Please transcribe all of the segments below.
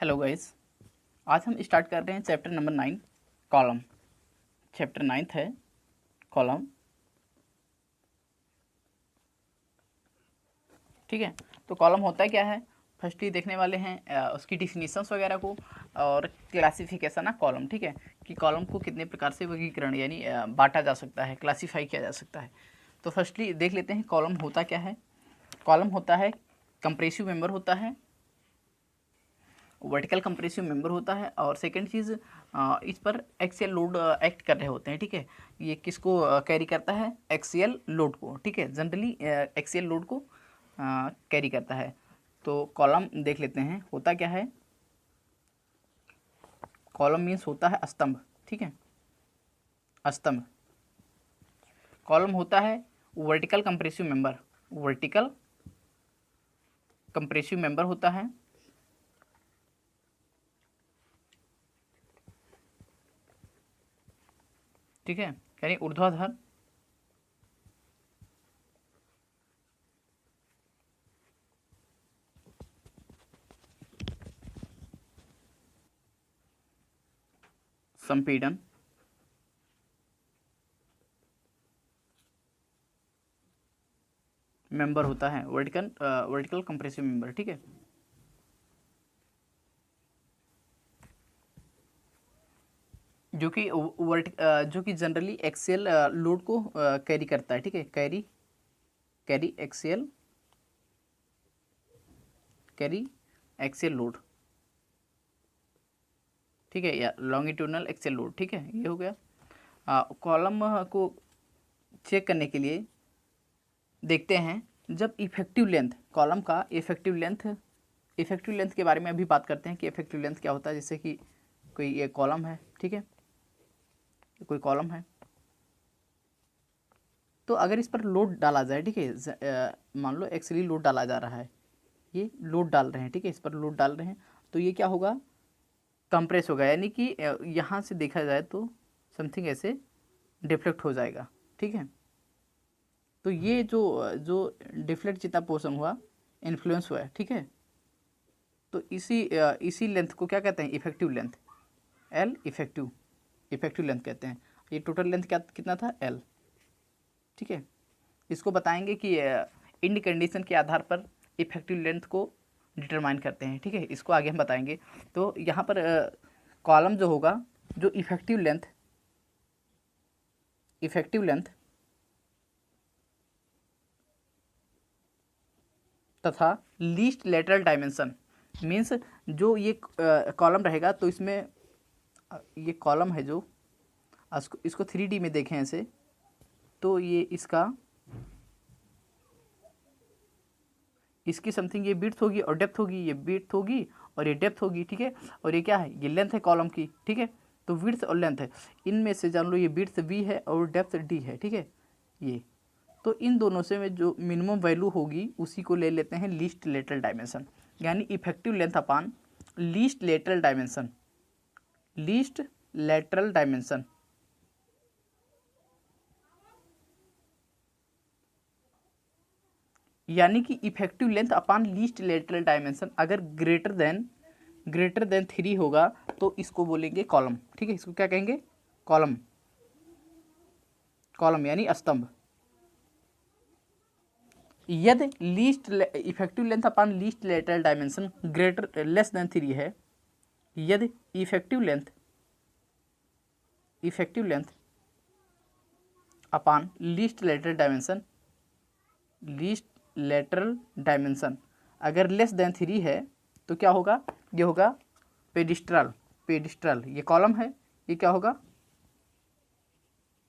Hello guys. आज हम start कर रहे हैं चैप्टर नंबर 9 कॉलम। चैप्टर 9 है कॉलम। ठीक है, तो कॉलम होता क्या है फर्स्टली देखने वाले हैं उसकी डिफिनीशंस वगैरह को और क्लासिफिकेशन ऑफ कॉलम। ठीक है, कि कॉलम को कितने प्रकार से वर्गीकरण यानी बांटा जा सकता है, क्लासीफाई किया जा सकता है। तो फर्स्टली देख लेते हैं कॉलम होता क्या है। कॉलम होता है कंप्रेसिव मेंबर होता है, वर्टिकल कंप्रेसिव मेंबर होता है, और सेकंड चीज़ इस पर एक्सियल लोड एक्ट कर रहे होते हैं। ठीक है, ये किसको कैरी करता है? एक्सियल लोड को। ठीक है, जनरली एक्सियल लोड को कैरी करता है। तो कॉलम देख लेते हैं होता क्या है। कॉलम मीन्स होता है स्तंभ। ठीक है, स्तंभ। कॉलम होता है vertical compressive member. Vertical compressive member होता है। ठीक है, यानी ऊर्ध्वाधर संपीड़न मेंबर होता है, वर्टिकल कंप्रेसिव मेंबर। ठीक है, जो कि जनरली एक्सियल लोड को कैरी करता है। ठीक है, कैरी एक्सियल लोड। ठीक है, या लॉन्गिट्यूडनल एक्सियल लोड। ठीक है, ये हो गया। कॉलम को चेक करने के लिए देखते हैं जब इफेक्टिव लेंथ, कॉलम का इफेक्टिव लेंथ के बारे में अभी बात करते हैं कि इफेक्टिव लेंथ क्या होता है। जैसे कि कोई ये कॉलम है। ठीक है, कोई कॉलम है, तो अगर इस पर लोड डाला जाए, ठीक है, मान लो एक्चुअली लोड डाला जा रहा है, ये लोड डाल रहे हैं। ठीक है, इस पर लोड डाल रहे हैं, तो ये क्या होगा? कंप्रेस होगा, यानी कि यहाँ से देखा जाए तो समथिंग ऐसे डिफ्लेक्ट हो जाएगा। ठीक है, तो ये जो जो डिफ्लेक्ट जितना पोर्शन हुआ, इन्फ्लुएंस हुआ है। ठीक है, तो इसी लेंथ को क्या कहते हैं? Effective length. L effective length कहते हैं। ये टोटल लेंथ क्या कितना था? एल। ठीक है, इसको बताएंगे कि इंड कंडीशन के आधार पर इफेक्टिव लेंथ को डिटरमाइन करते हैं। ठीक है, इसको आगे हम बताएंगे। तो यहाँ पर कॉलम जो होगा, जो इफेक्टिव लेंथ तथा लीस्ट लेटरल डायमेंशन मीन्स, जो ये कॉलम रहेगा तो इसमें ये कॉलम है जो इसको 3D में देखें ऐसे, तो ये इसकी समथिंग ये विड्थ होगी और डेप्थ होगी, ये विड्थ होगी और ये डेप्थ होगी। ठीक है, और ये क्या है? ये लेंथ है कॉलम की। ठीक है, तो विड्थ और लेंथ है, इनमें से जान लो ये विड्थ वी है और डेप्थ डी है। ठीक है, ये तो इन दोनों से में जो मिनिमम वैल्यू होगी उसी को ले लेते हैं लीस्ट लेटरल डायमेंशन, यानी effective length upon least lateral dimension. Least lateral dimension यानी कि effective length upon least lateral dimension अगर ग्रेटर देन 3 होगा तो इसको बोलेंगे कॉलम। ठीक है, इसको क्या कहेंगे? कॉलम। कॉलम यानी स्तंभ। यदि least effective length upon least lateral dimension greater less than 3 है, यदि effective length upon least lateral dimension अगर लेस देन 3 है तो क्या होगा? ये होगा पेडिस्ट्रल। ये कॉलम है, ये क्या होगा?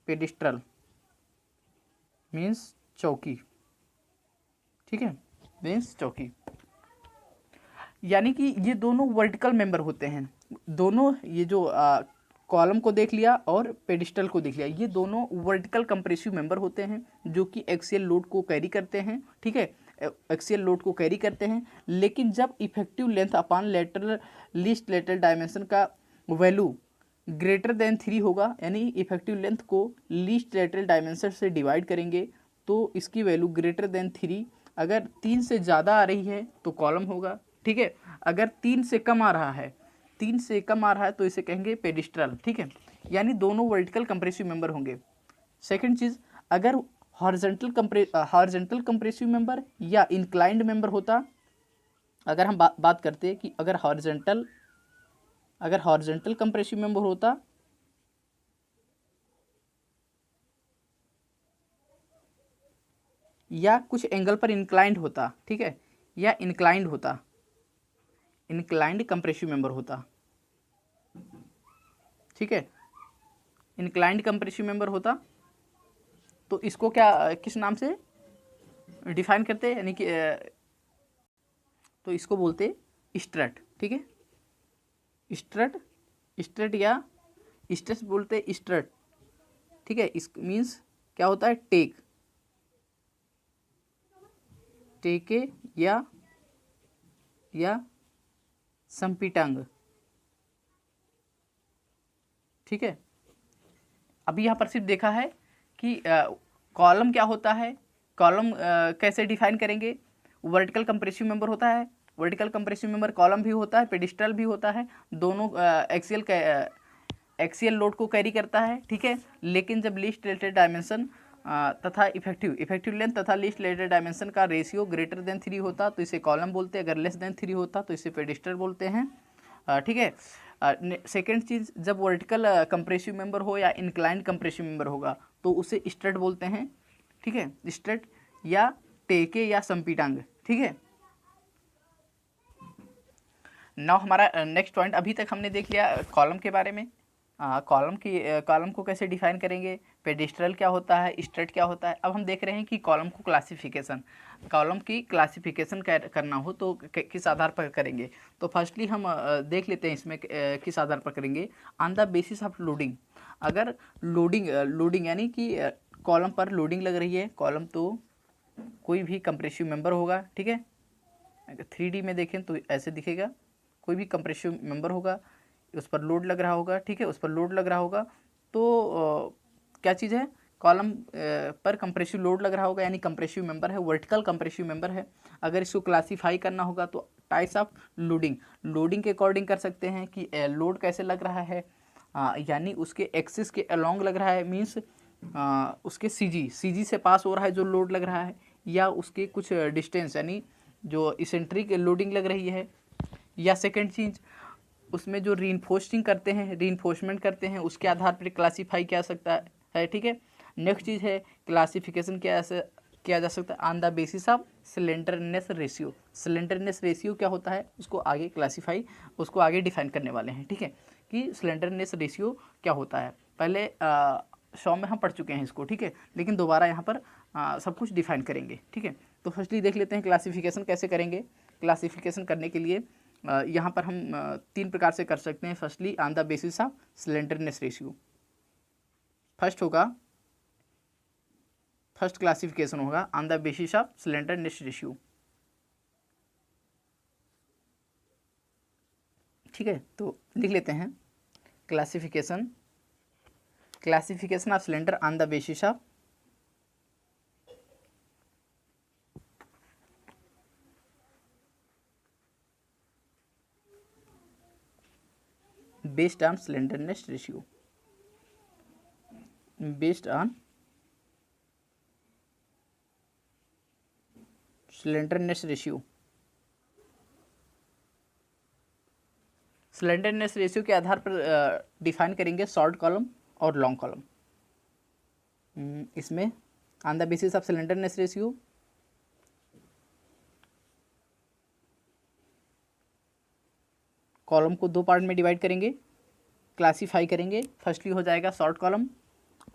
पेडिस्ट्रल मीन्स चौकी। ठीक है, मीन्स चौकी। यानी कि ये दोनों वर्टिकल मेंबर होते हैं। दोनों ये जो कॉलम को देख लिया और पेडिस्टल को देख लिया, ये दोनों वर्टिकल कंप्रेसिव मेंबर होते हैं जो कि एक्सियल लोड को कैरी करते हैं। ठीक है, एक्सियल लोड को कैरी करते हैं। लेकिन जब effective length upon least lateral dimension का वैल्यू ग्रेटर देन 3 होगा, यानी इफेक्टिव लेंथ को लीस्ट लेटरल डायमेंशन से डिवाइड करेंगे तो इसकी वैल्यू ग्रेटर देन 3, अगर 3 से ज़्यादा आ रही है तो कॉलम होगा, ठीक है। अगर 3 से कम आ रहा है, 3 से कम आ रहा है तो इसे कहेंगे पेडिस्ट्रल, ठीक है, यानी दोनों वर्टिकल कंप्रेसिव मेंबर होंगे। सेकंड चीज़, अगर हॉरिजॉन्टल कंप्रेसिव मेंबर या इंक्लाइंड मेंबर होता, अगर हम बात करते हैं कि अगर हॉरिजॉन्टल कंप्रेसिव मेंबर होता या कुछ एंगल पर इंक्लाइंड होता, ठीक है, या इंक्लाइंड कंप्रेसिव मेंबर होता, ठीक है, इंक्लाइंड कंप्रेसिव मेंबर होता तो इसको क्या किस नाम से डिफाइन करते हैं, यानी कि तो इसको बोलते स्ट्रट, ठीक है, स्ट्रट या स्ट्रेस बोलते स्ट्रट, ठीक है। इस मीन्स क्या होता है, टेके या संपीटांग, ठीक है। अभी यहाँ पर सिर्फ देखा है कि कॉलम क्या होता है, कॉलम कैसे डिफाइन करेंगे। वर्टिकल कंप्रेसिव मेंबर होता है, वर्टिकल कंप्रेसिव मेंबर कॉलम भी होता है, पेडिस्टल भी होता है, दोनों एक्सियल लोड को कैरी करता है, ठीक है। लेकिन जब लीस्ट रिलेटेड डायमेंशन तथा इफेक्टिव लेंथ तथा लीस्ट रिलेटेड डायमेंशन का रेशियो ग्रेटर देन 3 होता तो इसे कॉलम बोलते हैं, अगर लेस देन 3 होता तो इसे पेडिस्टल बोलते हैं, ठीक है। सेकेंड चीज़, जब वर्टिकल कंप्रेसिव मेंबर हो या इंक्लाइंड कंप्रेसिव मेंबर होगा तो उसे स्ट्रट बोलते हैं, ठीक है, स्ट्रट या टेके या संपीटांग, ठीक है। नाउ हमारा नेक्स्ट पॉइंट, अभी तक हमने देख लिया कॉलम के बारे में, कॉलम को कैसे डिफाइन करेंगे, पेडिस्ट्रल क्या होता है, स्ट्रट क्या होता है। अब हम देख रहे हैं कि कॉलम की क्लासिफिकेशन करना हो तो किस आधार पर करेंगे। तो फर्स्टली हम देख लेते हैं इसमें किस आधार पर करेंगे, on the basis of loading. अगर लोडिंग यानी कि कॉलम पर लोडिंग लग रही है, कॉलम तो कोई भी कंप्रेसिव मेंबर होगा, ठीक है। अगर 3D में देखें तो ऐसे दिखेगा, कोई भी कंप्रेसिव मेंबर होगा, उस पर लोड लग रहा होगा, ठीक है, उस पर लोड लग रहा होगा तो क्या चीज़ है, कॉलम पर कंप्रेसिव लोड लग रहा होगा, यानी कंप्रेसिव मेंबर है, वर्टिकल कंप्रेसिव मेंबर है। अगर इसको क्लासीफाई करना होगा तो टाइप्स ऑफ लोडिंग के अकॉर्डिंग कर सकते हैं कि लोड कैसे लग रहा है, यानी उसके एक्सिस के अलोंग लग रहा है, मीन्स उसके सीजी से पास हो रहा है जो लोड लग रहा है, या उसके कुछ डिस्टेंस यानी जो इसेंट्रिक लोडिंग लग रही है, या सेकेंड चीज़ उसमें जो रीइंफोर्समेंट करते हैं उसके आधार पर क्लासीफाई किया सकता है, ठीक है। नेक्स्ट चीज़ है क्लासिफिकेशन किया जा सकता है on the basis of slenderness ratio क्या होता है उसको आगे डिफाइन करने वाले हैं, ठीक है, कि स्लेंडरनेस रेशियो क्या होता है। पहले शॉ में हम पढ़ चुके हैं इसको, ठीक है, लेकिन दोबारा यहाँ पर सब कुछ डिफाइन करेंगे, ठीक है। तो फर्स्टली देख लेते हैं क्लासिफिकेशन कैसे करेंगे। क्लासिफिकेशन करने के लिए यहाँ पर हम 3 प्रकार से कर सकते हैं। Firstly on the basis of slenderness ratio, first classification होगा on the basis of slenderness ratio, ठीक है। तो लिख लेते हैं classification of cylinder on the basis of based on slenderness ratio, based on slenderness ratio। Slenderness ratio के आधार पर डिफाइन करेंगे शॉर्ट कॉलम और लॉन्ग कॉलम। इसमें on the basis of slenderness ratio column को 2 पार्ट में डिवाइड करेंगे, classify करेंगे। फर्स्टली हो जाएगा शॉर्ट कॉलम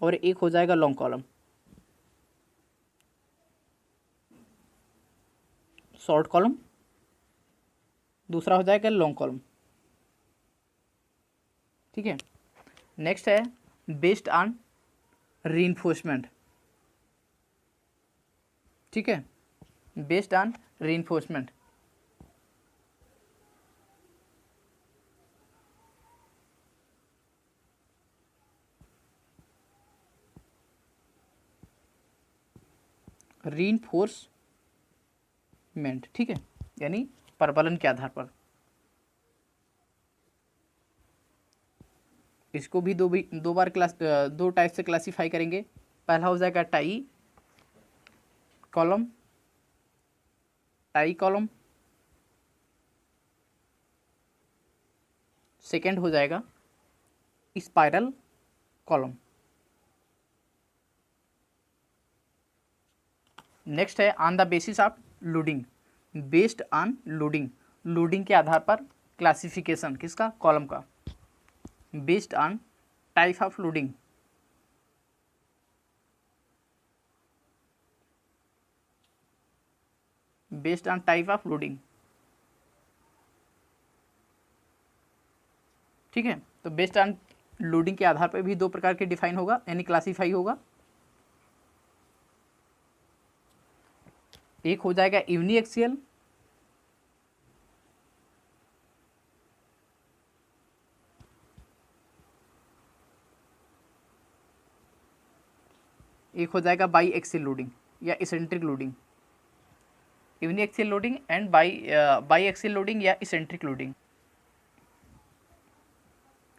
और एक हो जाएगा लॉन्ग कॉलम। शॉर्ट कॉलम, दूसरा हो जाएगा लॉन्ग कॉलम, ठीक है। नेक्स्ट है बेस्ड ऑन रीइंफोर्समेंट, ठीक है, बेस्ड ऑन रीइंफोर्समेंट। रीइंफोर्समेंट, ठीक है, यानी परवलन के आधार पर। इसको भी दो बार दो टाइप से क्लासीफाई करेंगे। पहला हो जाएगा tie column, tie column. Second हो जाएगा स्पाइरल कॉलम। नेक्स्ट है on the basis of loading, based on loading, loading के आधार पर क्लासिफिकेशन किसका, कॉलम का। Based on type of loading, based on type of loading. ठीक है, तो बेस्ड ऑन लोडिंग के आधार पर भी दो प्रकार के डिफाइन होगा, यानी क्लासीफाई होगा। एक हो जाएगा यूनिएक्सियल, एक हो जाएगा बाई एक्सियल लोडिंग या eccentric loading. Uniaxial loading and by axial loading या इसेंट्रिक लोडिंग,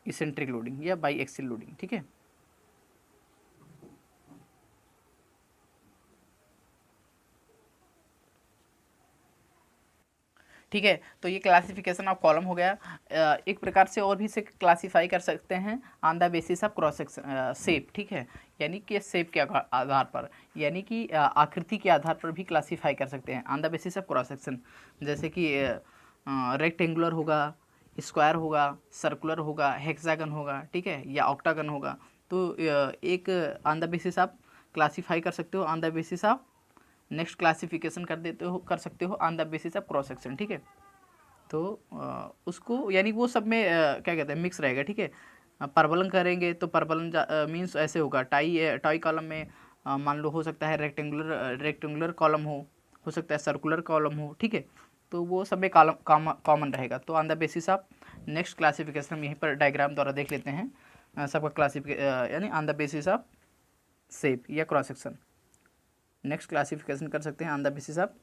इसेंट्रिक लोडिंग या बाई एक्सियल लोडिंग। ठीक है, ठीक है, तो ये क्लासिफिकेशन ऑफ कॉलम हो गया। एक प्रकार से और भी इसे क्लासीफाई कर सकते हैं on the basis of cross section shape. ठीक है, यानी कि शेप के आधार पर, यानी कि आकृति के आधार पर भी क्लासीफाई कर सकते हैं on the basis of cross section. जैसे कि रेक्टेंगुलर होगा, स्क्वायर होगा, सर्कुलर होगा, हेक्सागन होगा, ठीक है, या ऑक्टागन होगा। तो एक on the basis of classify कर सकते हो on the basis of, next classification कर सकते हो on the basis of cross section. ठीक है, तो उसको यानी वो सब में क्या कहते हैं, मिक्स रहेगा। ठीक है, परवलन करेंगे तो परवलन मीन्स ऐसे होगा, टाई कॉलम में मान लो हो सकता है रेक्टेंगुलर कॉलम हो सकता है सर्कुलर कॉलम हो। ठीक है, तो वो सब में कॉलम कॉमन रहेगा। तो on the basis of next classification हम यहीं पर डायग्राम द्वारा देख लेते हैं सबका क्लासिफिकेशन, यानी on the basis of shape या क्रॉस सेक्शन। नेक्स्ट क्लासिफिकेशन कर सकते हैं ऑन द बेसिस ऑफ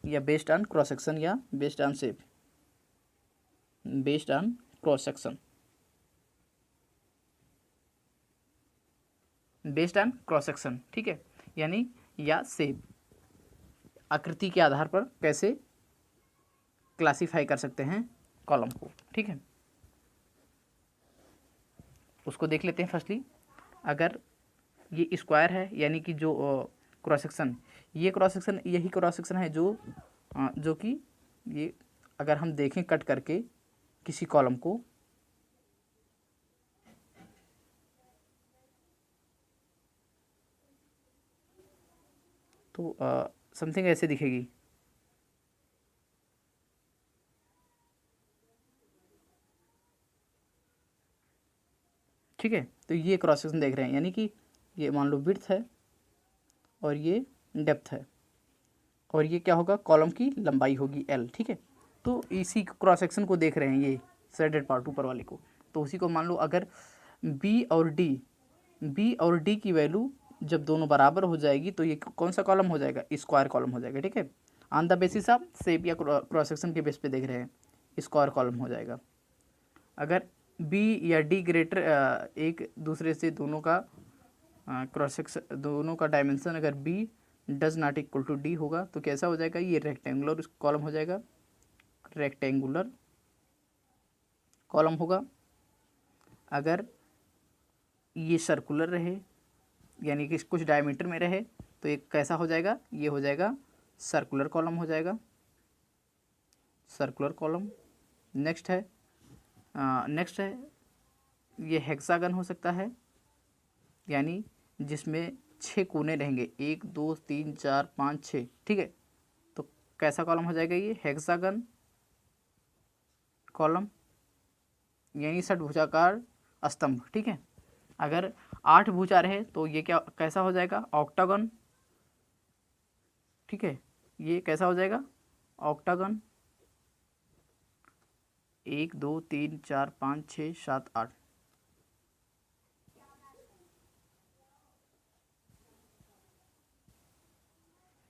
या बेस्ड ऑन क्रॉस सेक्शन या based on shape, based on cross section, based on cross section. ठीक है, यानी या शेप, आकृति के आधार पर कैसे क्लासीफाई कर सकते हैं कॉलम को। ठीक है, उसको देख लेते हैं। फर्स्टली अगर ये स्क्वायर है, यानी कि जो क्रॉस सेक्शन, ये क्रॉस सेक्शन, यही क्रॉस सेक्शन है जो कि ये अगर हम देखें कट करके किसी कॉलम को, तो समथिंग ऐसे दिखेगी। ठीक है, तो ये क्रॉस सेक्शन देख रहे हैं, यानी कि ये मान लो विड्थ है और ये डेप्थ है, और ये क्या होगा, कॉलम की लंबाई होगी L। ठीक है, तो इसी क्रॉस सेक्शन को देख रहे हैं, ये शेडेड पार्ट ऊपर वाले को। तो उसी को मान लो अगर B और D की वैल्यू जब दोनों बराबर हो जाएगी तो ये कौन सा कॉलम हो जाएगा, स्क्वायर कॉलम हो जाएगा। ठीक है, on the basis of shape या क्रॉस सेक्शन के बेस पे देख रहे हैं, स्क्वायर कॉलम हो जाएगा। अगर B या D ग्रेटर एक दूसरे से दोनों का क्रॉस सेक्शन, दोनों का डायमेंशन अगर B does not equal to D होगा तो कैसा हो जाएगा, ये रेक्टेंगुलर कॉलम हो जाएगा, रेक्टेंगुलर कॉलम होगा। अगर ये सर्कुलर रहे, यानी कि कुछ डायमीटर में रहे, तो एक कैसा हो जाएगा, ये हो जाएगा सर्कुलर कॉलम हो जाएगा, सर्कुलर कॉलम। नेक्स्ट है ये हेक्सागन हो सकता है, यानी जिसमें 6 कोने रहेंगे, 1 2 3 4 5 6। ठीक है, तो कैसा कॉलम हो जाएगा, ये हेक्सागन कॉलम, यानी षटभुजाकार स्तंभ। ठीक है, अगर 8 भुजा रहे तो ये क्या कैसा हो जाएगा, ऑक्टागन। ठीक है, ये कैसा हो जाएगा, ऑक्टागन। 1 2 3 4 5 6 7 8।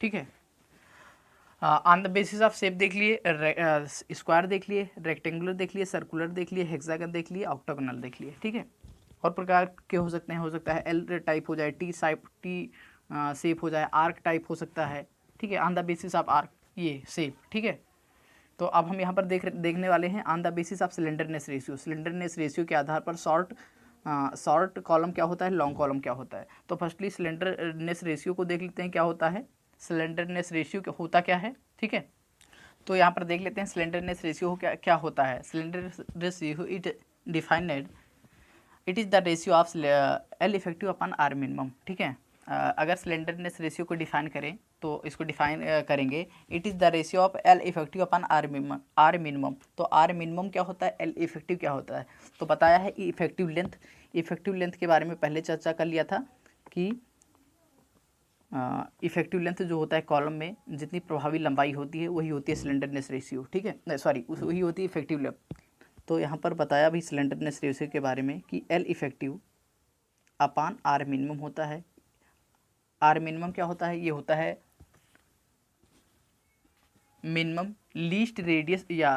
ठीक है, on the basis of shape देख लिए, स्क्वायर देख लिए, रेक्टेंगुलर देख लिए, सर्कुलर देख लिए, हेक्सागन देख लिए, ऑक्टागोनल देख लिए, ठीक है। और प्रकार के हो सकते हैं, हो सकता है एल टाइप हो जाए, टी शेप हो जाए, आर्क टाइप हो सकता है, ठीक है, on the basis of arc ये शेप, ठीक है। तो अब हम यहाँ पर देखने वाले हैं on the basis of slenderness ratio. Slenderness ratio के आधार पर शॉर्ट कॉलम क्या होता है, लॉन्ग कॉलम क्या होता है। तो फर्स्टली सिलेंडरनेस रेशियो को देख लेते हैं क्या होता है। सिलेंडरनेस रेशियो होता क्या है, ठीक है। तो यहाँ पर देख लेते हैं सिलेंडरनेस रेशियो क्या क्या होता है। Cylinderness ratio it defined, it is the ratio of l effective upon r minimum, ठीक है। अगर सिलेंडरनेस रेशियो को डिफाइन करें तो इसको डिफाइन करेंगे, it is the ratio of l effective upon r minimum. तो आर मिनिमम क्या होता है, एल इफेक्टिव क्या होता है। तो बताया है इफेक्टिव लेंथ, इफेक्टिव लेंथ के बारे में पहले चर्चा कर लिया था कि इफेक्टिव लेंथ जो होता है कॉलम में जितनी प्रभावी लंबाई होती है वही होती है सिलेंडरनेस रेशियो, ठीक है, सॉरी वही होती है इफेक्टिव लेंथ। तो यहाँ पर बताया भी सिलेंडरनेस रेशियो के बारे में कि l effective upon r minimum होता है। आर मिनिमम क्या होता है, ये होता है मिनिमम लीस्ट रेडियस या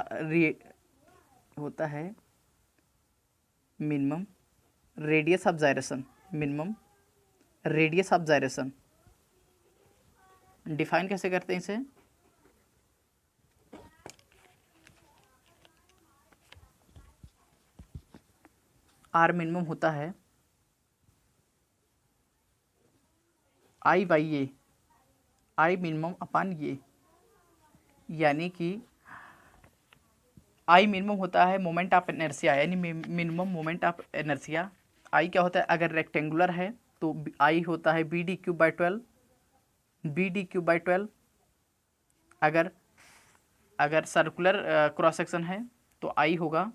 होता है minimum radius of gyration, minimum radius of gyration. Define कैसे करते हैं इसे, आर मिनिमम होता है आई बाई ए, आई मिनिमम अपान ये, यानी कि आई मिनिमम होता है मोमेंट ऑफ इनर्शिया, यानी मिनिमम मोमेंट ऑफ इनर्शिया। आई क्या होता है, अगर रेक्टेंगुलर है तो आई होता है b d cube by 12, b d cube by 12। अगर अगर सर्कुलर क्रॉस सेक्शन है तो आई होगा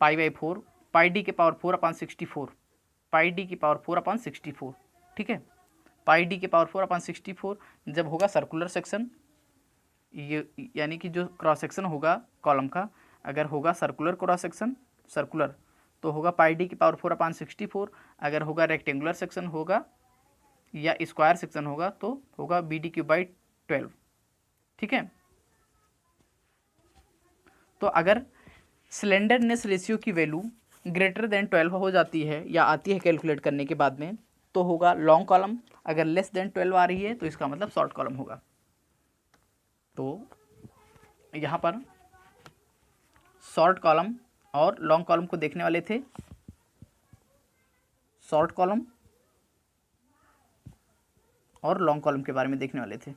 पाई बाई 4, पाई डी के पावर 4 अपॉन 64, पाई डी की पावर 4 अपॉन 64, ठीक है। पाई डी के पावर 4 अपॉन 64 जब होगा सर्कुलर सेक्शन, ये यानी कि जो क्रॉस सेक्शन होगा कॉलम का, अगर होगा सर्कुलर क्रॉस सेक्शन, सर्कुलर तो होगा पाई डी की पावर 4 अपॉन 64। अगर होगा रेक्टेंगुलर सेक्शन होगा या स्क्वायर सेक्शन होगा तो होगा बी डी क्यूब बाई 12, ठीक है। तो अगर सिलेंडरनेस रेशियो की वैल्यू ग्रेटर देन 12 हो जाती है या आती है कैलकुलेट करने के बाद में तो होगा लॉन्ग कॉलम, अगर लेस देन 12 आ रही है तो इसका मतलब शॉर्ट कॉलम होगा। तो यहाँ पर शॉर्ट कॉलम और लॉन्ग कॉलम को देखने वाले थे, शॉर्ट कॉलम और लॉन्ग कॉलम के बारे में देखने वाले थे,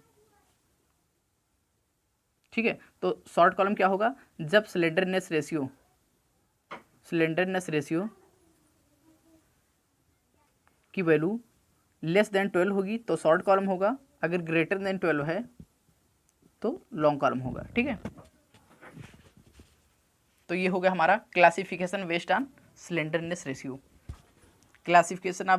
ठीक है। तो शॉर्ट कॉलम क्या होगा, जब सिलेंडरनेस रेशियो की वैल्यू लेस देन 12 होगी तो शॉर्ट कॉलम होगा, अगर ग्रेटर देन 12 है तो लॉन्ग कॉलम होगा, ठीक है। तो ये हो गया हमारा classification based on slenderness ratio, classification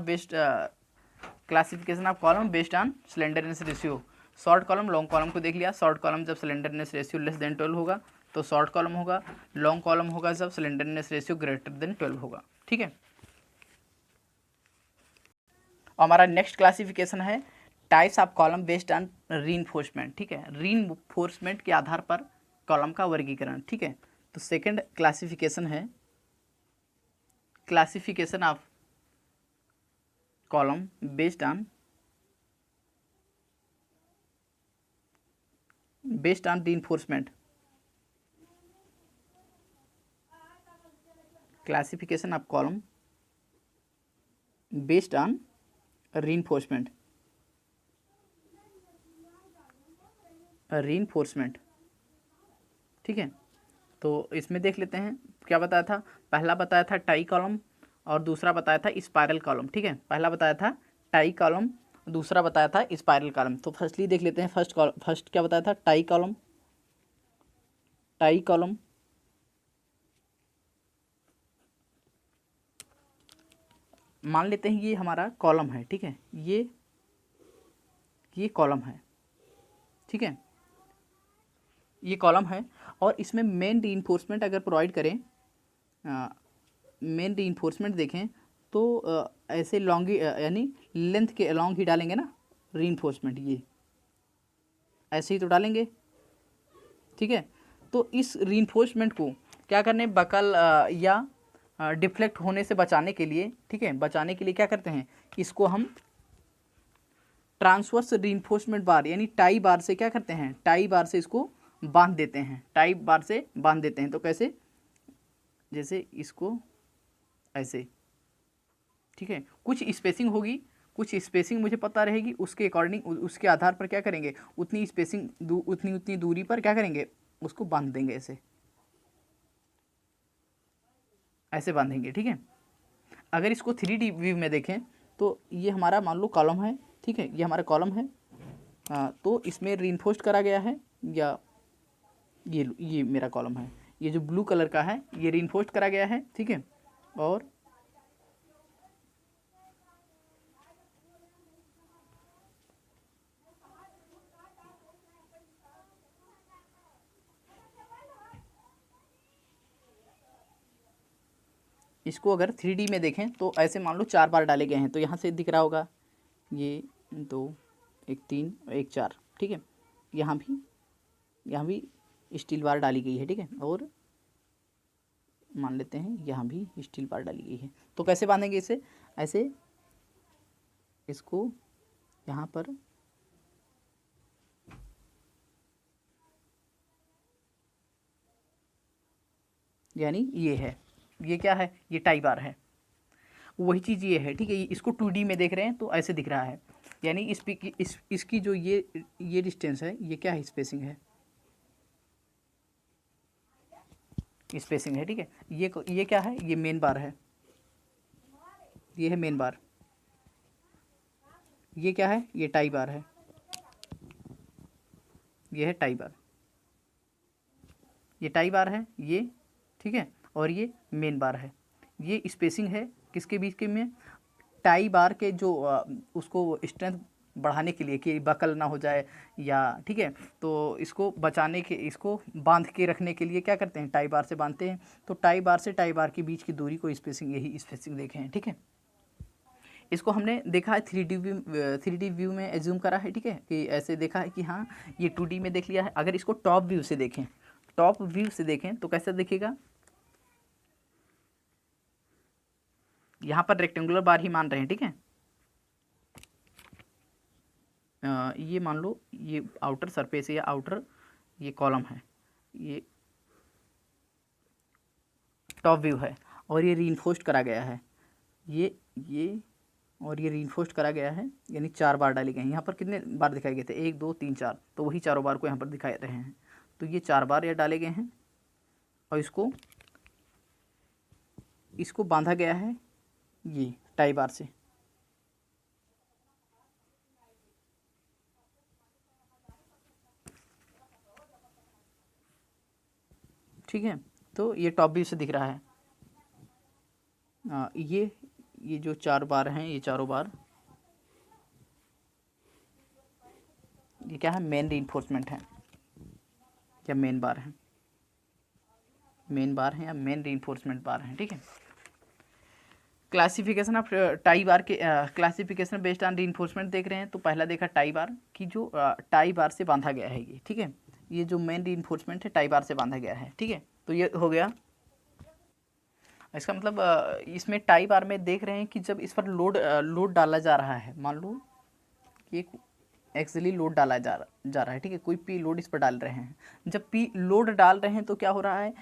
of column based on slenderness ratio. Short column long column को देख लिया, शॉर्ट कॉलम जब सिलेंडरनेस रेशियो लेस देन 12 होगा तो शॉर्ट कॉलम होगा, लॉन्ग कॉलम होगा जब सिलेंडरनेस रेशियो ग्रेटर देन 12 होगा, ठीक है। हमारा नेक्स्ट क्लासिफिकेशन है types of column based on reinforcement, ठीक है, रीइंफोर्समेंट के आधार पर कॉलम का वर्गीकरण, ठीक है। तो सेकंड क्लासिफिकेशन है classification of column based on reinforcement, classification of column based on reinforcement, ठीक है। तो इसमें देख लेते हैं क्या बताया था, पहला बताया था टाई कॉलम और दूसरा बताया था स्पाइरल कॉलम, ठीक है। पहला बताया था टाई कॉलम, दूसरा बताया था स्पाइरल कॉलम। तो फर्स्टली देख लेते हैं फर्स्ट क्या बताया था, टाई कॉलम मान लेते हैं ये हमारा कॉलम है, ठीक है, ये कॉलम है, ठीक है, ये कॉलम है और इसमें मेन रीइंफोर्समेंट अगर प्रोवाइड करें, मेन रीइंफोर्समेंट देखें तो ऐसे लॉन्ग यानी लेंथ के अलॉन्ग ही डालेंगे ना रीइंफोर्समेंट, ऐसे ही तो डालेंगे, ठीक है। तो इस रीइंफोर्समेंट को क्या करने, बकल या डिफ्लेक्ट होने से बचाने के लिए, ठीक है, बचाने के लिए क्या करते हैं, इसको हम ट्रांसवर्स रीइंफोर्समेंट बार यानी टाई बार से क्या करते हैं, टाई बार से इसको बांध देते हैं, टाई बार से बांध देते हैं। तो कैसे, जैसे इसको ऐसे, ठीक है, कुछ स्पेसिंग होगी, कुछ स्पेसिंग मुझे पता रहेगी, उसके अकॉर्डिंग उसके आधार पर क्या करेंगे, उतनी स्पेसिंग उतनी दूरी पर क्या करेंगे, उसको बांध देंगे, ऐसे ऐसे बांधेंगे, ठीक है। अगर इसको 3D व्यू में देखें तो ये हमारा मान लो कॉलम है, ठीक है, ये हमारा कॉलम है, तो इसमें रीइंफोर्स्ड करा गया है, या ये मेरा कॉलम है, ये जो ब्लू कलर का है ये रीइंफोर्स्ड करा गया है, ठीक है। और इसको अगर 3D में देखें तो ऐसे मान लो 4 बार डाले गए हैं, तो यहाँ से दिख रहा होगा ये 2 1 3 1 4, ठीक है। यहाँ भी स्टील बार डाली गई है, ठीक है। और मान लेते हैं यहाँ भी स्टील बार डाली गई है। तो कैसे बांधेंगे इसे, ऐसे इसको यहाँ पर यानी ये है, ये क्या है, ये टाई बार है, वही चीज़ ये है, ठीक है। इसको 2D में देख रहे हैं तो ऐसे दिख रहा है, यानी इसकी जो ये डिस्टेंस है, ये क्या है, स्पेसिंग है, स्पेसिंग है, ठीक है। ये क्या है, ये मेन बार है, ये है मेन बार। ये क्या है, ये टाई बार है, ये है टाई बार, ये टाई बार है ये, ठीक है। और ये मेन बार है, ये स्पेसिंग है किसके बीच के में, टाई बार के जो उसको स्ट्रेंथ बढ़ाने के लिए कि बकल ना हो जाए, या ठीक है, तो इसको बचाने के, इसको बांध के रखने के लिए क्या करते हैं, टाई बार से बांधते हैं। तो टाई बार से टाई बार के बीच की दूरी को स्पेसिंग, यही स्पेसिंग देखे हैं, ठीक है। इसको हमने देखा है 3D व्यू में एज्यूम करा है, ठीक है, कि ऐसे देखा है कि हाँ ये 2D में देख लिया है। अगर इसको टॉप व्यू से देखें, टॉप व्यू से देखें तो कैसा दिखेगा, यहाँ पर रेक्टेंगुलर बार ही मान रहे हैं, ठीक है। ये मान लो ये आउटर सरफेस है या आउटर ये कॉलम है, ये टॉप व्यू है, और ये रीइंफोर्स्ड करा गया है, ये और ये रीइंफोर्स्ड करा गया है, यानी 4 बार डाले गए हैं। यहाँ पर कितने बार दिखाए गए थे, 1 2 3 4, तो वही चारों बार को यहाँ पर दिखाए रहे हैं। तो ये 4 बार ये डाले गए हैं, और इसको बांधा गया है ये टाई बार से, ठीक है। तो ये टॉप व्यू से दिख रहा है। ये जो 4 बार हैं, ये चारों बार, ये क्या है, मेन रीइंफोर्समेंट है या मेन बार है, मेन बार है या मेन रीइंफोर्समेंट बार है, ठीक है। क्लासिफिकेशन ऑफ टाई बार के क्लासिफिकेशन बेस्ड ऑन रीइंफोर्समेंट देख रहे हैं। तो पहला देखा टाई बार की, जो टाई बार से बांधा गया है ये, ठीक है। ये जो मेन रीइंफोर्समेंट है टाई बार से बांधा गया है, ठीक है। तो ये हो गया, इसका मतलब इसमें टाई बार में देख रहे हैं कि जब इस पर लोड डाला जा रहा है, मान लो कि एक्चुअली लोड डाला जा रहा है, ठीक है, कोई पी लोड इस पर डाल रहे हैं। जब पी लोड डाल रहे हैं तो क्या हो रहा है,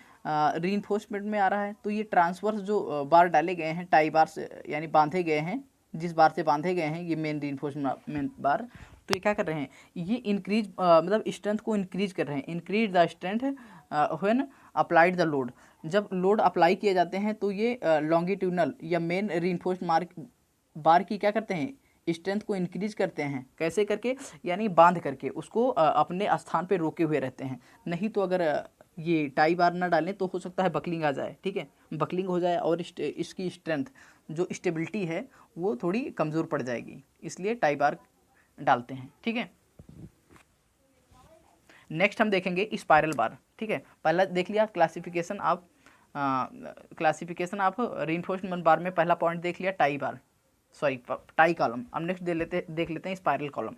रीइंफोर्समेंट में आ रहा है। तो ये ट्रांसवर्स जो बार डाले गए हैं टाई बार से, यानी बांधे गए हैं, जिस बार से बांधे गए हैं ये मेन रीइंफोर्समेंट बार, तो ये क्या कर रहे हैं, ये इंक्रीज मतलब स्ट्रेंथ को इंक्रीज कर रहे हैं, increase the strength when applied the load. जब लोड अप्लाई किए जाते हैं तो ये लॉन्गिट्यूडनल या मेन रीइंफोर्स्ड बार की क्या करते हैं, स्ट्रेंथ को इंक्रीज करते हैं। कैसे करके, यानी बांध करके उसको अपने स्थान पे रोके हुए रहते हैं। नहीं तो अगर ये टाई बार ना डालें तो हो सकता है बकलिंग आ जाए, ठीक है, बकलिंग हो जाए और इसकी स्ट्रेंथ जो स्टेबिलिटी है वो थोड़ी कमज़ोर पड़ जाएगी, इसलिए टाई बार डालते हैं, ठीक है। नेक्स्ट हम देखेंगे स्पाइरल बार, ठीक है। पहला देख लिया क्लासिफिकेशन ऑफ रीइंफोर्समेंट बार में पहला पॉइंट देख लिया टाई बार, टाई कॉलम। अब नेक्स्ट देख लेते हैं स्पाइरल कॉलम।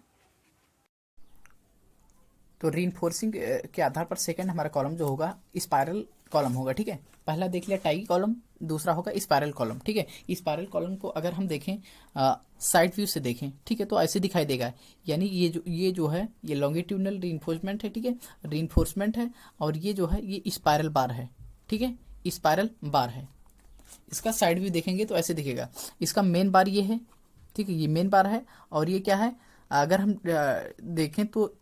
तो रीइंफोर्सिंग के आधार पर सेकंड हमारा कॉलम जो होगा स्पाइरल कॉलम होगा, ठीक है। पहला देख लिया टाई कॉलम, दूसरा होगा स्पाइरल कॉलम, ठीक है। स्पाइरल कॉलम को अगर हम देखें साइड व्यू से देखें, ठीक है, तो ऐसे दिखाई देगा, यानी ये जो है ये लॉन्गिट्यूडनल रीइंफोर्समेंट है, ठीक है, रीइंफोर्समेंट है, और ये जो है ये स्पाइरल बार है, ठीक है, स्पाइरल बार है। इसका साइड व्यू देखेंगे तो ऐसे दिखेगा। इसका मेन बार ये है, ठीक है, ये मेन बार है, और ये क्या है, अगर हम देखें तो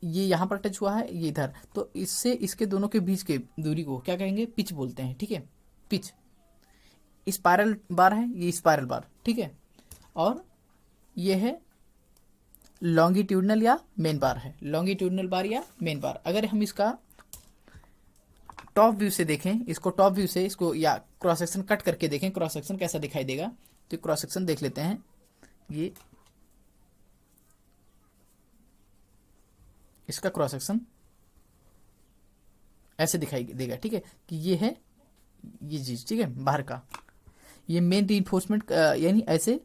ये यहाँ पर टच हुआ है, ये इधर, तो इससे इसके दोनों के बीच के दूरी को क्या कहेंगे, पिच बोलते हैं, ठीक है, पिच। स्पाइरल बार है, ये स्पाइरल बार, ठीक है, और ये है लॉन्गिट्यूडनल या मेन बार है, लॉन्गिट्यूडनल बार या मेन बार। अगर हम इसका टॉप व्यू से देखें, इसको टॉप व्यू से इसको या क्रॉस सेक्शन कट करके देखें, क्रॉस सेक्शन कैसा दिखाई देगा, तो क्रॉस सेक्शन देख लेते हैं। ये इसका क्रॉस सेक्शन ऐसे दिखाई देगा, ठीक है, कि ये है ये चीज, ठीक है, बाहर का। ये मेन रीइंफोर्समेंट यानी ऐसे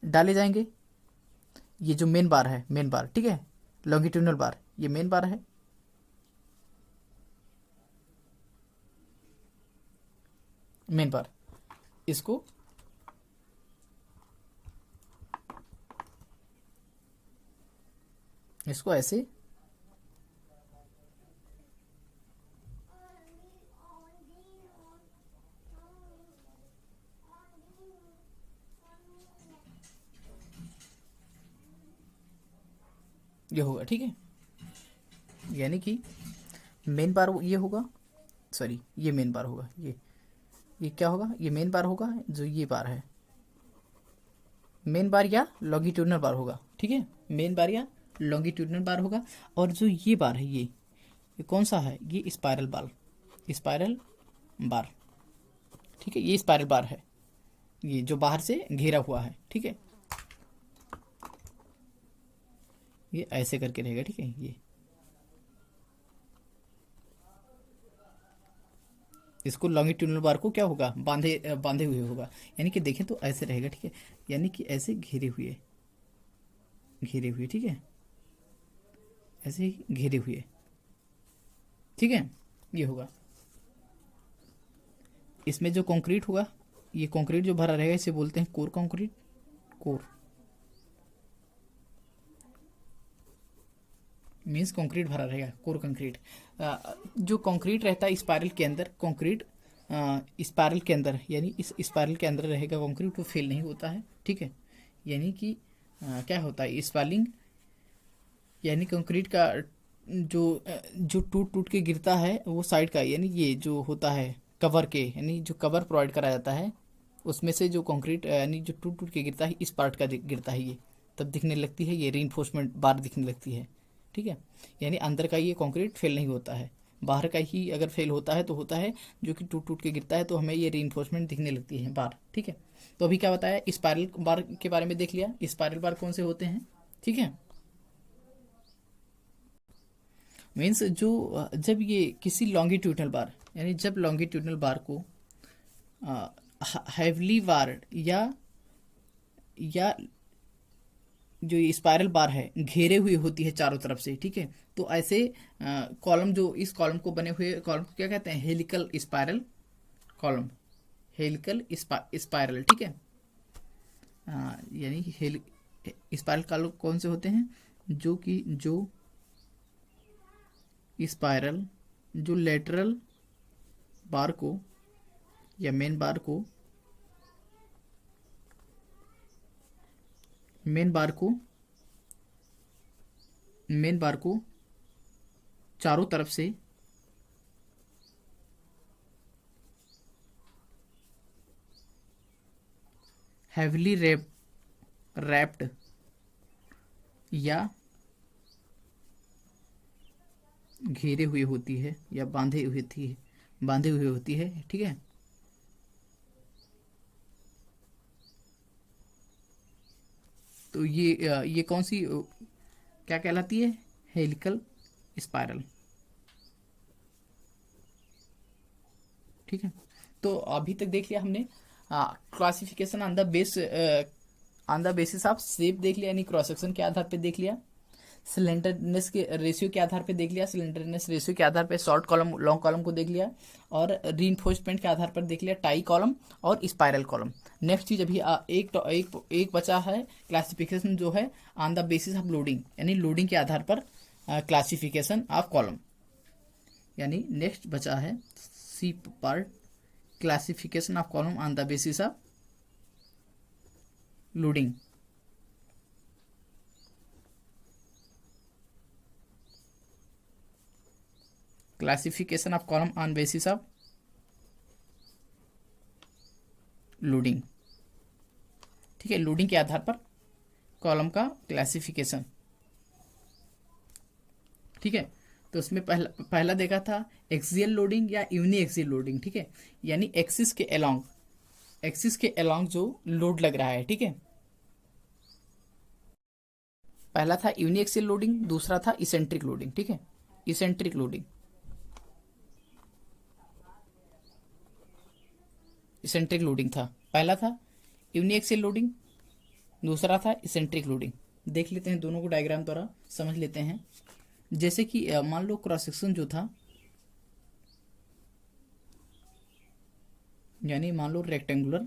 डाले जाएंगे। ये जो मेन बार है, मेन बार, ठीक है, लॉन्गिट्यूडनल बार, ये मेन बार है, मेन बार। इसको ऐसे ये होगा, ठीक है, यानी कि मेन बार ये होगा, सॉरी ये मेन बार होगा, ये क्या होगा, ये मेन बार होगा, जो ये बार है मेन बार या लॉन्गिट्यूडनल बार होगा, ठीक है, मेन बार या लॉन्गिट्यूडनल बार होगा। और जो ये बार है ये कौन सा है, ये स्पाइरल बार, स्पाइरल बार, ठीक है, ये स्पाइरल बार है, ये जो बाहर से घेरा हुआ है, ठीक है, ये ऐसे करके रहेगा, ठीक है, ये इसको लॉन्गिट्यूडनल बार को क्या होगा, बांधे हुए होगा, यानी कि देखें तो ऐसे रहेगा, ठीक है, यानी कि ऐसे घेरे हुए, ठीक है, ऐसे ही घेरे हुए, ठीक है, ये होगा। इसमें जो कंक्रीट होगा, ये कंक्रीट जो भरा रहेगा इसे बोलते हैं core concrete, core means concrete भरा रहेगा, कोर कंक्रीट। जो कंक्रीट रहता है स्पाइरल के अंदर, कंक्रीट स्पाइरल के अंदर, यानी इस स्पाइरल के अंदर रहेगा कंक्रीट, वो फेल नहीं होता है, ठीक है, यानी कि क्या होता है स्पाइलिंग, यानी कंक्रीट का जो टूट टूट के गिरता है वो साइड का, यानी ये जो होता है कवर के, यानी जो कवर प्रोवाइड करा जाता है उसमें से जो कंक्रीट यानी जो टूट टूट के गिरता है, इस पार्ट का गिरता है, ये तब दिखने लगती है, ये रीइंफोर्समेंट बार दिखने लगती है, ठीक है, यानी अंदर का ये कंक्रीट फेल नहीं होता है, बाहर का ही अगर फेल होता है तो होता है जो कि टूट टूट के गिरता है, तो हमें ये रीइंफोर्समेंट दिखने लगती है बार, ठीक है। तो अभी क्या बताया, स्पाइरल बार के बारे में देख लिया, स्पाइरल बार कौन से होते हैं, ठीक है, मीन्स जो जब ये किसी लॉन्गिट्यूडनल बार, यानी जब लॉन्गिट्यूडनल बार को हैवली बार या जो स्पाइरल बार है घेरे हुई होती है चारों तरफ से, ठीक है, तो ऐसे कॉलम, जो इस कॉलम को बने हुए कॉलम को क्या कहते हैं, helical spiral column, helical spiral, ठीक है, यानी स्पाइरल कॉलम कौन से होते हैं, जो कि जो स्पाइरल जो लेटरल बार को या मेन बार को चारों तरफ से हैवीली रैप्ड या घेरे हुए होती है या बांधे हुए होती है, ठीक है, तो ये कौन सी क्या कहलाती है, हेलिकल स्पाइरल, ठीक है। तो अभी तक देख लिया हमने classification on the basis of shape देख लिया, यानी क्रॉस सेक्शन के आधार पे देख लिया। स्लेंडरनेस के रेशियो के आधार पे देख लिया, स्लेंडरनेस रेशियो के आधार पे शॉर्ट कॉलम लॉन्ग कॉलम को देख लिया, और रीइंफोर्समेंट के आधार पर देख लिया टाई कॉलम और स्पाइरल कॉलम। नेक्स्ट चीज अभी एक बचा है क्लासिफिकेशन, जो है on the basis of loading, यानी लोडिंग के आधार पर क्लासिफिकेशन ऑफ कॉलम। यानी नेक्स्ट बचा है c part, classification of column on the basis of loading. Classification of column on basis of loading. ठीक है, लोडिंग के आधार पर कॉलम का क्लासिफिकेशन। ठीक है, तो उसमें पहला देखा था एक्सियल लोडिंग या यूनी एक्सियल लोडिंग। ठीक है, यानी एक्सिस के अलोंग जो लोड लग रहा है। ठीक है, पहला था यूनी एक्सियल लोडिंग, दूसरा था इसेंट्रिक लोडिंग। ठीक है, इसेंट्रिक लोडिंग, इसेंट्रिक लोडिंग था। पहला था यूनी एक्सियल लोडिंग, दूसरा था इसेंट्रिक लोडिंग। देख लेते हैं दोनों को डायग्राम द्वारा समझ लेते हैं। जैसे कि मान लो क्रॉस सेक्शन जो था, यानी मान लो रेक्टेंगुलर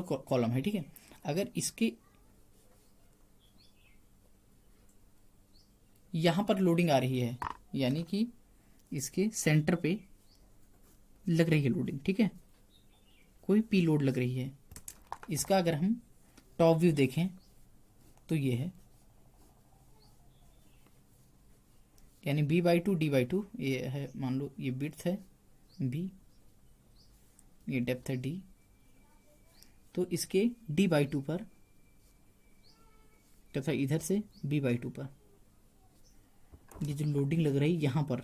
कॉलम है। ठीक है, अगर इसके यहां पर लोडिंग आ रही है, यानी कि इसके सेंटर पे लग रही है लोडिंग। ठीक है, कोई पी लोड लग रही है। इसका अगर हम टॉप व्यू देखें तो ये है, यानी b/2 d/2 ये है। मान लो ये विड्थ है b, ये डेप्थ है d, तो इसके d/2 पर तथा इधर से b/2 पर ये जो लोडिंग लग रही है, यहाँ पर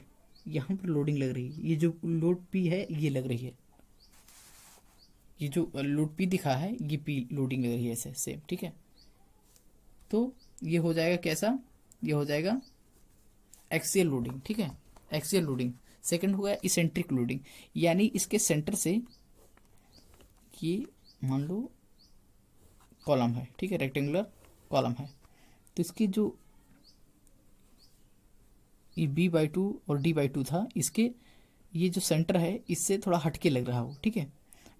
लोडिंग लग रही है। ये जो लोड p है ये लग रही है, ये जो लोड p दिखा है ये p लोडिंग लग रही है ऐसे सेम। ठीक है, तो ये हो जाएगा कैसा, ये हो जाएगा एक्सियल लोडिंग। ठीक है, एक्सियल लोडिंग। सेकंड हो गया इसेंट्रिक लोडिंग, यानी इसके सेंटर से ये मान लो कॉलम है। ठीक है, रेक्टेंगुलर कॉलम है, तो इसकी जो ये b/2 और d/2 था, इसके ये जो सेंटर है इससे थोड़ा हटके लग रहा हो। ठीक है,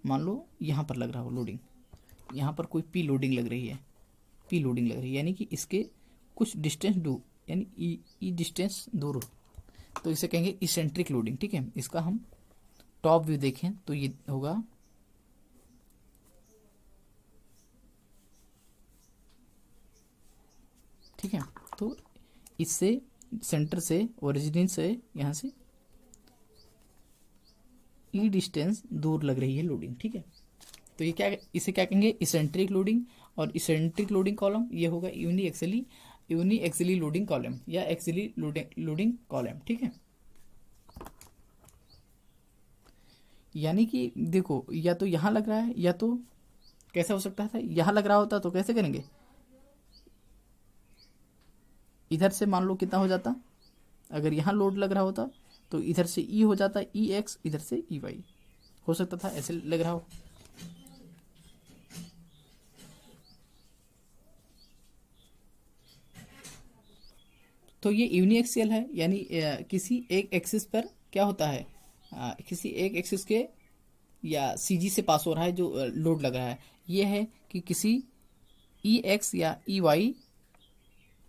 मान लो यहाँ पर लग रहा हो लोडिंग, यहाँ पर कोई p लोडिंग लग रही है, p लोडिंग लग रही है, यानी कि इसके कुछ डिस्टेंस दूर, यानी ई डिस्टेंस दूर हो, तो इसे कहेंगे इसेंट्रिक लोडिंग। ठीक है, इसका हम टॉप व्यू देखें तो ये होगा, ठीक है, तो इससे सेंटर से ओरिजिन से यहाँ से ई डिस्टेंस दूर लग रही है लोडिंग। ठीक है, तो ये क्या, इसे क्या कहेंगे इसेंट्रिक लोडिंग। और इसेंट्रिक लोडिंग कॉलम ये होगा यूनी एक्सिली लोडिंग कॉलम या एक्सिली लोडिंग कॉलम। ठीक है, यानी कि देखो या तो यहाँ लग रहा है, या तो कैसा हो सकता था, यहाँ लग रहा होता तो कैसे करेंगे, इधर से मान लो कितना हो जाता, अगर यहाँ लोड लग रहा होता तो इधर से ई हो जाता ई एक्स, इधर से ई वाई हो सकता था, ऐसे लग रहा हो। तो ये यूनिएक्सियल है, यानी किसी एक एक्सिस पर क्या होता है, किसी एक एक्सिस के या सीजी से पास हो रहा है जो लोड लग रहा है। ये है कि किसी ई एक्स या ई वाई,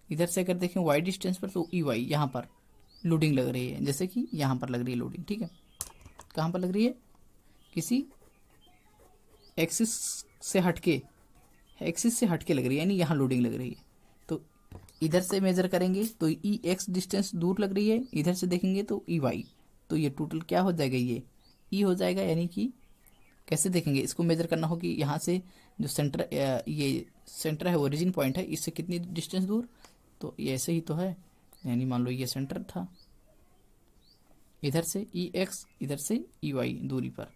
इधर से अगर देखें वाई डिस्टेंस पर तो ई वाई यहाँ पर लोडिंग लग रही है, जैसे कि यहाँ पर लग रही है लोडिंग। ठीक है, कहाँ पर लग रही है, किसी एक्सिस से हटके लग रही है, यानी यहाँ लोडिंग लग रही है। तो इधर से मेजर करेंगे तो ई एक्स डिस्टेंस दूर लग रही है, इधर से देखेंगे तो ई वाई, तो ये टोटल क्या हो जाएगा, ये ई हो जाएगा। यानी कि कैसे देखेंगे, इसको मेजर करना हो कि यहाँ से जो सेंटर, ये सेंटर है ओरिजिन पॉइंट है, इससे कितनी डिस्टेंस दूर, तो ये ऐसे ही तो है, यानी मान लो ये सेंटर था, इधर से ई एक्स, इधर से ई वाई दूरी पर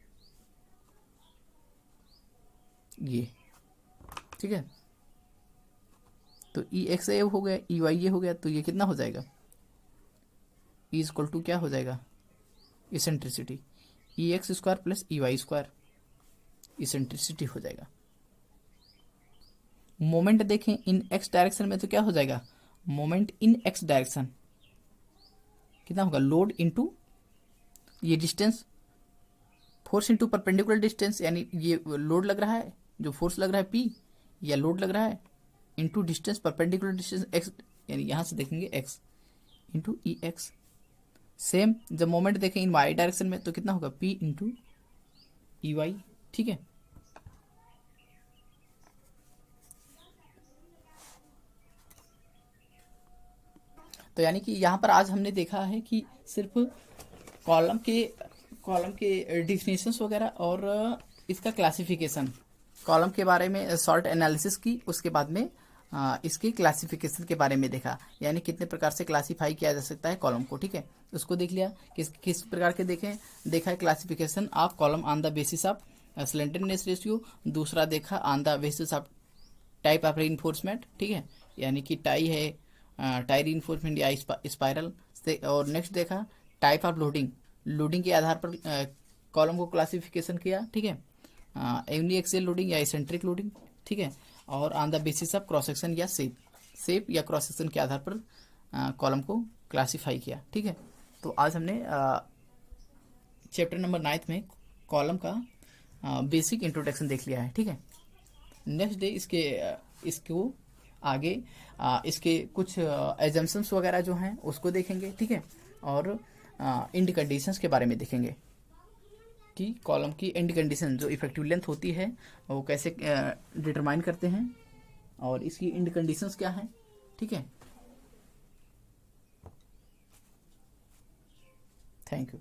ये। ठीक है, तो ई एक्स ये हो गया, ई वाई ये हो गया, तो ये कितना हो जाएगा, ई इक्वल टू क्या हो जाएगा, eccentricity E X square plus E Y square, eccentricity हो जाएगा। मोमेंट देखें इन एक्स डायरेक्शन में तो क्या हो जाएगा, मोमेंट इन एक्स डायरेक्शन कितना होगा, लोड इनटू ये distance, force into perpendicular distance, यानी ये लोड लग रहा है, जो फोर्स लग रहा है P, या लोड लग रहा है into distance, perpendicular distance x, यानी यहां से देखेंगे x इंटू ई एक्स। सेम जब मोमेंट देखें इन y डायरेक्शन में तो कितना होगा, P इंटू ई वाई। ठीक है, तो यानी कि यहाँ पर आज हमने देखा है कि सिर्फ कॉलम के डिफिनेशंस वगैरह और इसका क्लासिफिकेशन, कॉलम के बारे में शॉर्ट एनालिसिस की, उसके बाद में इसके क्लासिफिकेशन के बारे में देखा, यानी कितने प्रकार से क्लासिफाई किया जा सकता है कॉलम को। ठीक है, उसको देख लिया, किस प्रकार के देखा है classification of column on the basis of slenderness ratio, दूसरा देखा on the basis of type of reinforcement. ठीक है, यानी कि टाई है, टाई रीइंफोर्समेंट या स्पाइरल। और नेक्स्ट देखा टाइप ऑफ लोडिंग के आधार पर कॉलम को क्लासिफिकेशन किया। ठीक है, यूनिएक्सियल लोडिंग या एसेंट्रिक लोडिंग। ठीक है, और on the basis of cross section या शेप या क्रॉस सेक्शन के आधार पर कॉलम को क्लासिफाई किया। ठीक है, तो आज हमने चैप्टर नंबर 9 में कॉलम का बेसिक इंट्रोडक्शन देख लिया है। ठीक है, नेक्स्ट डे इसको आगे इसके कुछ एजम्पशंस वगैरह जो हैं उसको देखेंगे। ठीक है, और एंड कंडीशंस के बारे में देखेंगे कि कॉलम की एंड कंडीशन जो इफेक्टिव लेंथ होती है वो कैसे डिटरमाइन करते हैं और इसकी एंड कंडीशंस क्या हैं। ठीक है, थैंक यू।